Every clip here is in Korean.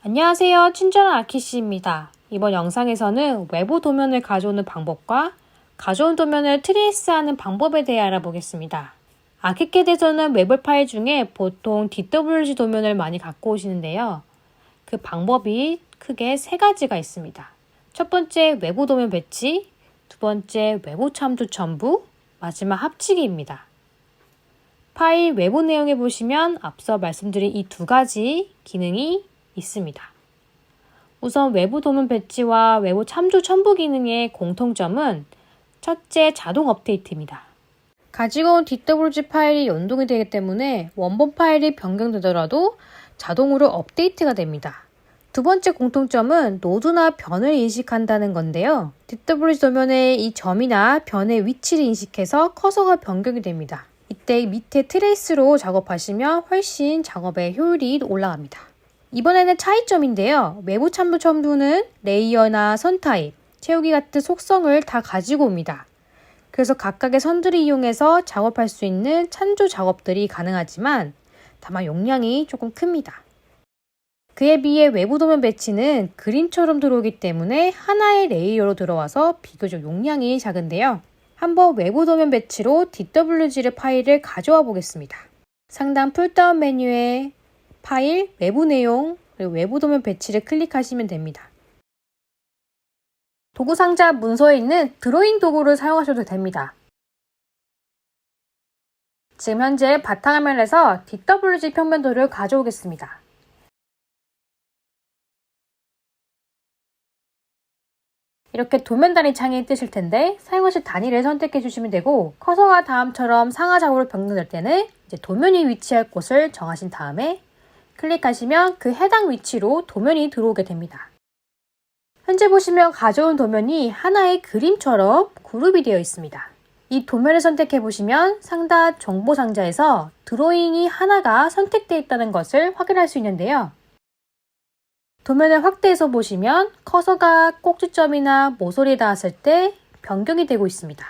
안녕하세요. 친절한 아키씨입니다. 이번 영상에서는 외부 도면을 가져오는 방법과 가져온 도면을 트레이스하는 방법에 대해 알아보겠습니다. 아키캐드에서는 외부 파일 중에 보통 DWG 도면을 많이 갖고 오시는데요. 그 방법이 크게 세 가지가 있습니다. 첫 번째, 외부 도면 배치, 두 번째, 외부 참조 첨부, 마지막 합치기입니다. 파일 외부 내용에 보시면 앞서 말씀드린 이 두 가지 기능이 있습니다. 우선 외부 도면 배치와 외부 참조 첨부 기능의 공통점은 첫째, 자동 업데이트입니다. 가지고 온 DWG 파일이 연동이 되기 때문에 원본 파일이 변경되더라도 자동으로 업데이트가 됩니다. 두 번째 공통점은 노드나 변을 인식한다는 건데요. DWG 도면의 이 점이나 변의 위치를 인식해서 커서가 변경이 됩니다. 이때 밑에 트레이스로 작업하시면 훨씬 작업의 효율이 올라갑니다. 이번에는 차이점인데요. 외부 참조 첨부는 레이어나 선 타입, 채우기 같은 속성을 다 가지고 옵니다. 그래서 각각의 선들을 이용해서 작업할 수 있는 참조 작업들이 가능하지만 다만 용량이 조금 큽니다. 그에 비해 외부 도면 배치는 그림처럼 들어오기 때문에 하나의 레이어로 들어와서 비교적 용량이 작은데요. 한번 외부 도면 배치로 DWG 파일을 가져와 보겠습니다. 상단 풀다운 메뉴에 파일, 외부 내용, 그리고 외부 도면 배치를 클릭하시면 됩니다. 도구 상자 문서에 있는 드로잉 도구를 사용하셔도 됩니다. 지금 현재 바탕화면에서 DWG 평면도를 가져오겠습니다. 이렇게 도면 단위 창이 뜨실 텐데 사용하실 단위를 선택해 주시면 되고 커서가 다음처럼 상하좌우로 변경될 때는 이제 도면이 위치할 곳을 정하신 다음에 클릭하시면 그 해당 위치로 도면이 들어오게 됩니다. 현재 보시면 가져온 도면이 하나의 그림처럼 그룹이 되어 있습니다. 이 도면을 선택해 보시면 상단 정보 상자에서 드로잉이 하나가 선택되어 있다는 것을 확인할 수 있는데요. 도면을 확대해서 보시면 커서가 꼭지점이나 모서리에 닿았을 때 변경이 되고 있습니다.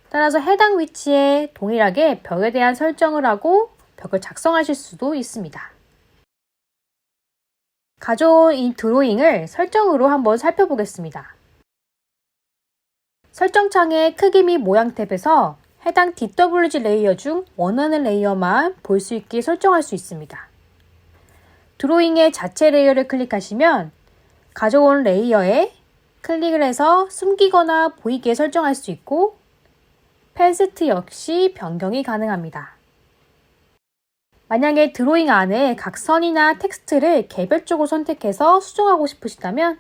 따라서 해당 위치에 동일하게 벽에 대한 설정을 하고 벽을 작성하실 수도 있습니다. 가져온 이 드로잉을 설정으로 한번 살펴보겠습니다. 설정창의 크기 및 모양 탭에서 해당 DWG 레이어 중 원하는 레이어만 볼 수 있게 설정할 수 있습니다. 드로잉의 자체 레이어를 클릭하시면 가져온 레이어에 클릭을 해서 숨기거나 보이게 설정할 수 있고 패스트 역시 변경이 가능합니다. 만약에 드로잉 안에 각 선이나 텍스트를 개별적으로 선택해서 수정하고 싶으시다면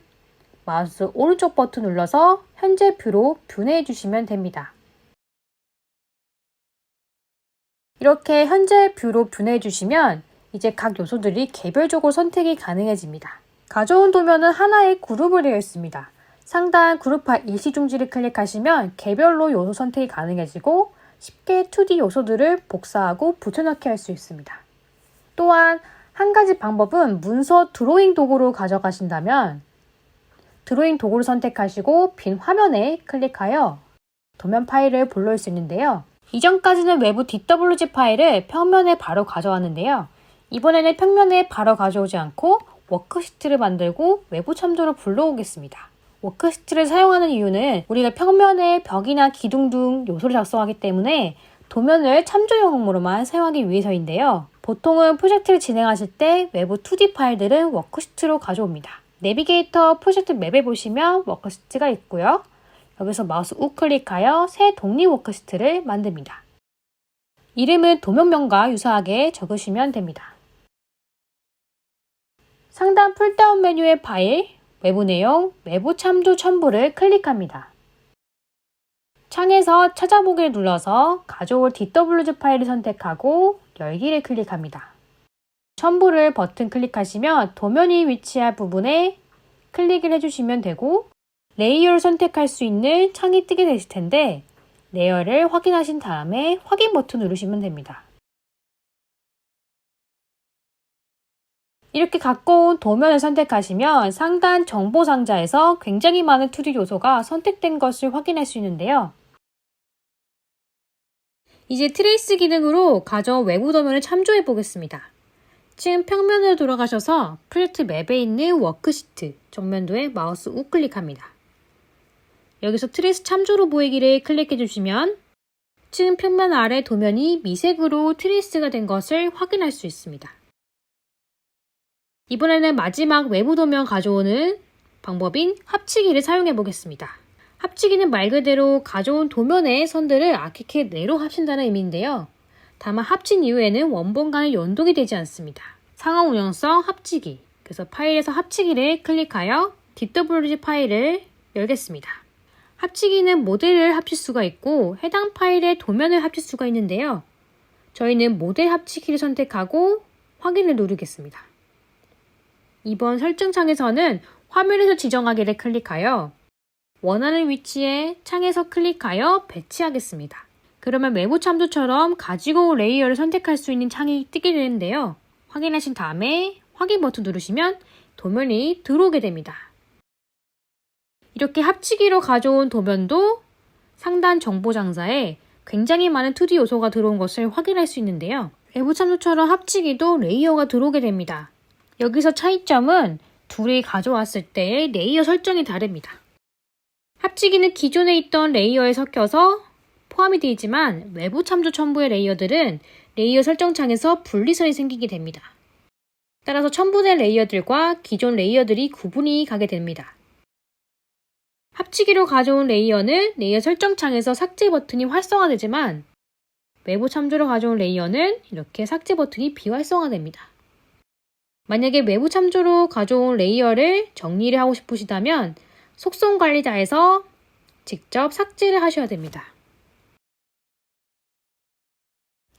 마우스 오른쪽 버튼 눌러서 현재 뷰로 분해해 주시면 됩니다. 이렇게 현재 뷰로 분해해 주시면 이제 각 요소들이 개별적으로 선택이 가능해집니다. 가져온 도면은 하나의 그룹으로 되어 있습니다. 상단 그룹화 일시중지를 클릭하시면 개별로 요소 선택이 가능해지고 쉽게 2D 요소들을 복사하고 붙여넣기 할 수 있습니다. 또한 한 가지 방법은 문서 드로잉 도구로 가져가신다면 드로잉 도구를 선택하시고 빈 화면에 클릭하여 도면 파일을 불러올 수 있는데요. 이전까지는 외부 DWG 파일을 평면에 바로 가져왔는데요. 이번에는 평면에 바로 가져오지 않고 워크시트를 만들고 외부 참조로 불러오겠습니다. 워크시트를 사용하는 이유는 우리가 평면에 벽이나 기둥 등 요소를 작성하기 때문에 도면을 참조용으로만 사용하기 위해서인데요. 보통은 프로젝트를 진행하실 때 외부 2D 파일들은 워크시트로 가져옵니다. 내비게이터 프로젝트 맵에 보시면 워크시트가 있고요. 여기서 마우스 우클릭하여 새 독립 워크시트를 만듭니다. 이름을 도면명과 유사하게 적으시면 됩니다. 상단 풀다운 메뉴의 파일, 외부 내용, 외부 참조 첨부를 클릭합니다. 창에서 찾아보기를 눌러서 가져올 DWG 파일을 선택하고 열기를 클릭합니다. 첨부를 버튼 클릭하시면 도면이 위치할 부분에 클릭을 해주시면 되고 레이어를 선택할 수 있는 창이 뜨게 되실 텐데 레이어를 확인하신 다음에 확인 버튼 누르시면 됩니다. 이렇게 갖고 온 도면을 선택하시면 상단 정보 상자에서 굉장히 많은 2D 요소가 선택된 것을 확인할 수 있는데요. 이제 트레이스 기능으로 가져온 외부 도면을 참조해 보겠습니다. 지금 평면으로 돌아가셔서 프로젝트 맵에 있는 워크시트 정면도에 마우스 우클릭합니다. 여기서 트레이스 참조로 보이기를 클릭해 주시면 지금 평면 아래 도면이 미색으로 트레이스가 된 것을 확인할 수 있습니다. 이번에는 마지막 외부 도면 가져오는 방법인 합치기를 사용해 보겠습니다. 합치기는 말 그대로 가져온 도면의 선들을 아키캣 내로 합친다는 의미인데요. 다만 합친 이후에는 원본과는 연동이 되지 않습니다. 상하 운영성 합치기. 그래서 파일에서 합치기를 클릭하여 DWG 파일을 열겠습니다. 합치기는 모델을 합칠 수가 있고 해당 파일의 도면을 합칠 수가 있는데요. 저희는 모델 합치기를 선택하고 확인을 누르겠습니다. 이번 설정창에서는 화면에서 지정하기를 클릭하여 원하는 위치에 창에서 클릭하여 배치하겠습니다. 그러면 외부 참조처럼 가지고 온 레이어를 선택할 수 있는 창이 뜨게 되는데요. 확인하신 다음에 확인 버튼 누르시면 도면이 들어오게 됩니다. 이렇게 합치기로 가져온 도면도 상단 정보 장사에 굉장히 많은 2D 요소가 들어온 것을 확인할 수 있는데요. 외부 참조처럼 합치기도 레이어가 들어오게 됩니다. 여기서 차이점은 둘이 가져왔을 때의 레이어 설정이 다릅니다. 합치기는 기존에 있던 레이어에 섞여서 포함이 되어 있지만 외부 참조 첨부의 레이어들은 레이어 설정창에서 분리선이 생기게 됩니다. 따라서 첨부된 레이어들과 기존 레이어들이 구분이 가게 됩니다. 합치기로 가져온 레이어는 레이어 설정창에서 삭제 버튼이 활성화되지만 외부 참조로 가져온 레이어는 이렇게 삭제 버튼이 비활성화됩니다. 만약에 외부 참조로 가져온 레이어를 정리를 하고 싶으시다면 속성 관리자에서 직접 삭제를 하셔야 됩니다.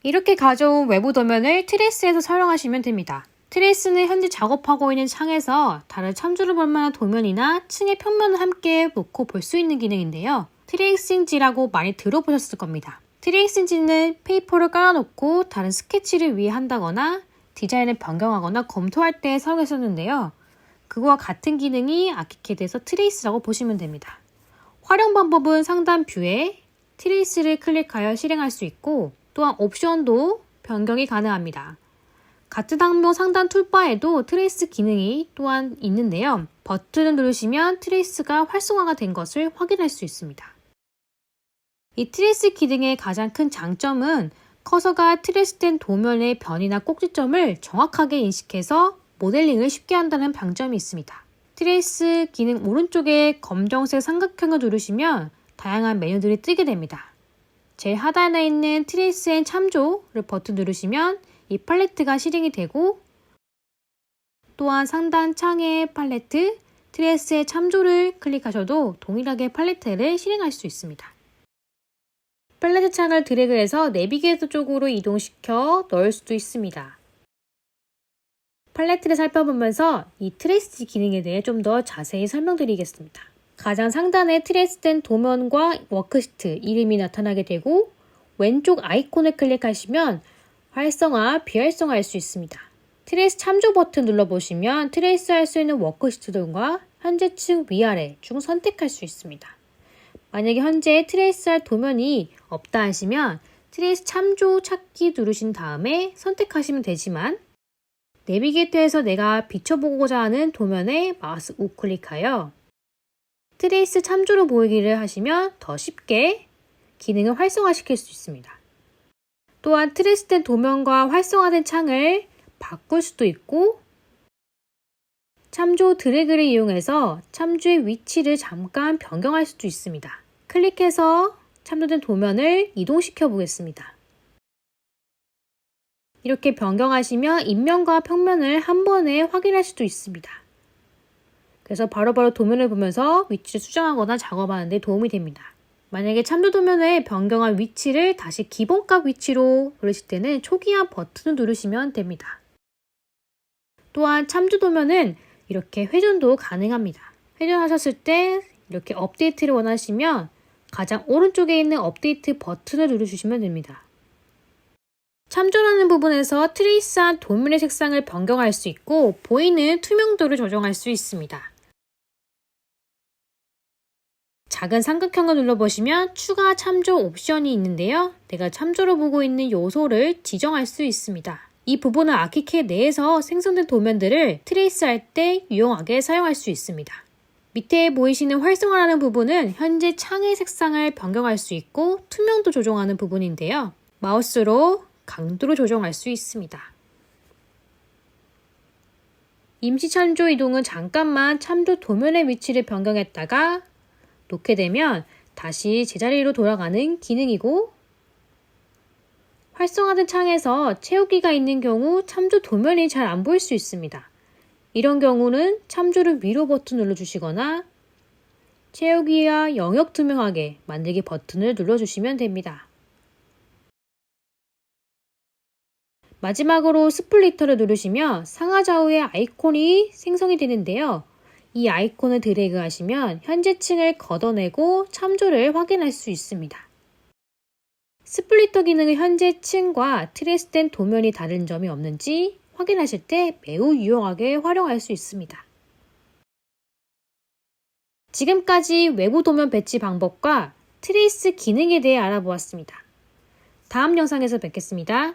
이렇게 가져온 외부 도면을 트레이스에서 사용하시면 됩니다. 트레이스는 현재 작업하고 있는 창에서 다른 참조를 볼 만한 도면이나 층의 평면을 함께 놓고 볼 수 있는 기능인데요. 트레이싱지라고 많이 들어보셨을 겁니다. 트레이싱지는 페이퍼를 깔아놓고 다른 스케치를 위에 한다거나 디자인을 변경하거나 검토할 때 사용했었는데요. 그거와 같은 기능이 아키캐드에서 트레이스라고 보시면 됩니다. 활용 방법은 상단 뷰에 트레이스를 클릭하여 실행할 수 있고 또한 옵션도 변경이 가능합니다. 같은 항목 상단 툴바에도 트레이스 기능이 또한 있는데요. 버튼을 누르시면 트레이스가 활성화가 된 것을 확인할 수 있습니다. 이 트레이스 기능의 가장 큰 장점은 커서가 트레이스된 도면의 변이나 꼭지점을 정확하게 인식해서 모델링을 쉽게 한다는 장점이 있습니다. 트레이스 기능 오른쪽에 검정색 삼각형을 누르시면 다양한 메뉴들이 뜨게 됩니다. 제일 하단에 있는 트레이스 앤 참조를 버튼 누르시면 이 팔레트가 실행이 되고 또한 상단 창의 팔레트, 트레이스의 참조를 클릭하셔도 동일하게 팔레트를 실행할 수 있습니다. 팔레트 창을 드래그해서 내비게이터 쪽으로 이동시켜 넣을 수도 있습니다. 팔레트를 살펴보면서 이 트레이스 기능에 대해 좀 더 자세히 설명드리겠습니다. 가장 상단에 트레이스된 도면과 워크시트 이름이 나타나게 되고 왼쪽 아이콘을 클릭하시면 활성화, 비활성화 할 수 있습니다. 트레이스 참조 버튼 눌러보시면 트레이스 할 수 있는 워크시트들과 현재층 위아래 중 선택할 수 있습니다. 만약에 현재 트레이스 할 도면이 없다 하시면 트레이스 참조 찾기 누르신 다음에 선택하시면 되지만 내비게이터에서 내가 비춰보고자 하는 도면에 마우스 우클릭하여 트레이스 참조로 보이기를 하시면 더 쉽게 기능을 활성화시킬 수 있습니다. 또한 트레이스된 도면과 활성화된 창을 바꿀 수도 있고 참조 드래그를 이용해서 참조의 위치를 잠깐 변경할 수도 있습니다. 클릭해서 참조된 도면을 이동시켜 보겠습니다. 이렇게 변경하시면 인면과 평면을 한 번에 확인할 수도 있습니다. 그래서 바로바로 도면을 보면서 위치를 수정하거나 작업하는 데 도움이 됩니다. 만약에 참조 도면의 변경한 위치를 다시 기본값 위치로 누르실 때는 초기화 버튼을 누르시면 됩니다. 또한 참조 도면은 이렇게 회전도 가능합니다. 회전하셨을 때 이렇게 업데이트를 원하시면 가장 오른쪽에 있는 업데이트 버튼을 누르시면 됩니다. 참조라는 부분에서 트레이스한 도면의 색상을 변경할 수 있고 보이는 투명도를 조정할 수 있습니다. 작은 삼각형을 눌러보시면 추가 참조 옵션이 있는데요. 내가 참조로 보고 있는 요소를 지정할 수 있습니다. 이 부분은 아키캣 내에서 생성된 도면들을 트레이스할 때 유용하게 사용할 수 있습니다. 밑에 보이시는 활성화라는 부분은 현재 창의 색상을 변경할 수 있고 투명도 조정하는 부분인데요. 마우스로 강도를 조정할 수 있습니다. 임시 참조 이동은 잠깐만 참조 도면의 위치를 변경했다가 놓게 되면 다시 제자리로 돌아가는 기능이고, 활성화된 창에서 채우기가 있는 경우 참조 도면이 잘 안 보일 수 있습니다. 이런 경우는 참조를 위로 버튼 눌러주시거나 채우기와 영역 투명하게 만들기 버튼을 눌러주시면 됩니다. 마지막으로 스플리터를 누르시면 상하좌우의 아이콘이 생성이 되는데요. 이 아이콘을 드래그 하시면 현재 층을 걷어내고 참조를 확인할 수 있습니다. 스플리터 기능은 현재 층과 트레이스된 도면이 다른 점이 없는지 확인하실 때 매우 유용하게 활용할 수 있습니다. 지금까지 외부 도면 배치 방법과 트레이스 기능에 대해 알아보았습니다. 다음 영상에서 뵙겠습니다.